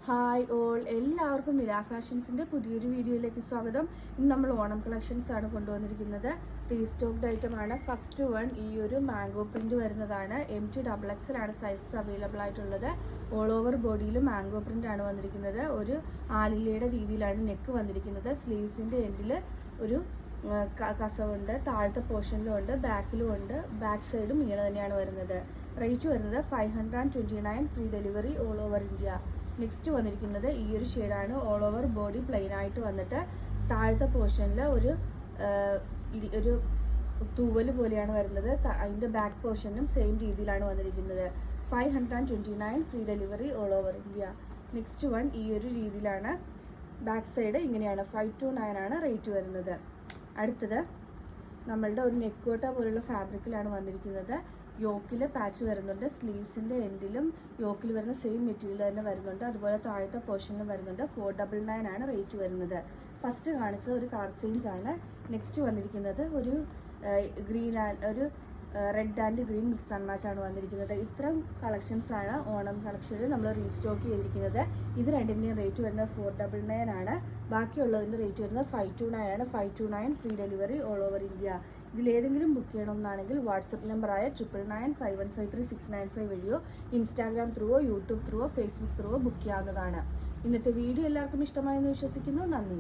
Hi all, എല്ലാവർക്കും നില ഫാഷൻസിൻ്റെ പുതിയൊരു വീഡിയോയിലേക്ക് സ്വാഗതം. ഇന്ന് നമ്മൾ ഓണം കളക്ഷൻസ് ആണ് കൊണ്ടുവന്നിരിക്കുന്നത്. റീസ്റ്റോക്ഡ് ഐറ്റമാണ്. ഫസ്റ്റ് വൺ ഈ ഒരു മാംഗോ പ്രിന്റ് വരുന്നതാണ്. M2XXL ആണ് സൈസസ് അവൈലബിൾ ആയിട്ടുള്ളത്. ഓൾ ഓവർ ബോഡിയിൽ മാംഗോ പ്രിന്റ് ആണ് വന്നിരിക്കുന്നത്. ഒരു ആലിലയുടെ രീതിയിലാണ് നെക്ക് വന്നിരിക്കുന്നത്. സ്ലീവ്സിൻ്റെ എൻഡിൽ ഒരു കസവുണ്ട്, താഴത്തെ പോർഷനിലും ഉണ്ട്, ബാക്കിലും ഉണ്ട്. ബാക്ക് സൈഡും ഇങ്ങനെ തന്നെയാണ് വരുന്നത്. റേറ്റ് വരുന്നത് 529, free delivery all over India. Next വന്നിരിക്കുന്നത് ഈ ഒരു ഷെയ്ഡാണ്. ഓൾ ഓവർ ബോഡി പ്ലെയിൻ ആയിട്ട് വന്നിട്ട് താഴത്തെ പോർഷനിൽ ഒരു തൂവൽ പോലെയാണ് വരുന്നത്. അതിൻ്റെ ബാക്ക് പോർഷനും സെയിം രീതിയിലാണ് വന്നിരിക്കുന്നത്. 529, free delivery all over India. Next one ഈ ഒരു രീതിയിലാണ്. ബാക്ക് സൈഡ് ഇങ്ങനെയാണ്. 529 ആണ് റേറ്റ് വരുന്നത്. അടുത്തത് നമ്മളുടെ ഒരു നെക്കോട്ട പോലുള്ള ഫാബ്രിക്കിലാണ് വന്നിരിക്കുന്നത്. യോക്കിൽ പാച്ച് വരുന്നുണ്ട്. സ്ലീവ്സിൻ്റെ എൻഡിലും യോക്കിൽ വരുന്ന സെയിം മെറ്റീരിയൽ തന്നെ വരുന്നുണ്ട്. അതുപോലെ താഴത്തെ പോർഷനിലും വരുന്നുണ്ട്. 499 ആണ് റേറ്റ് വരുന്നത്. ഫസ്റ്റ് കാണിച്ചത് ഒരു കളർ ചേഞ്ച് ആണ്. നെക്സ്റ്റ് വന്നിരിക്കുന്നത് ഒരു red and green mix and match ആണ് വന്നിരിക്കുന്നത്. ഇത്തരം കളക്ഷൻസ് ആണ് ഓണം കളക്ഷനിൽ നമ്മൾ റീസ്റ്റോക്ക് ചെയ്തിരിക്കുന്നത്. ഇത് രണ്ടിൻ്റെയും റേറ്റ് വരുന്നത് 499 ആണ്. ബാക്കിയുള്ളതിൻ്റെ റേറ്റ് വരുന്നത് 529 ആണ്. 529 free delivery all over India. ഇതിലേതെങ്കിലും ബുക്ക് ചെയ്യണമെന്നാണെങ്കിൽ വാട്സപ്പ് നമ്പറായ 9995153695 വഴിയോ ഇൻസ്റ്റാഗ്രാം ത്രൂവോ യൂട്യൂബ് ത്രൂവോ ഫേസ്ബുക്ക് ത്രൂവോ ബുക്ക് ചെയ്യാവുന്നതാണ്. ഇന്നത്തെ വീഡിയോ എല്ലാവർക്കും ഇഷ്ടമായെന്ന് വിശ്വസിക്കുന്നു. നന്ദി.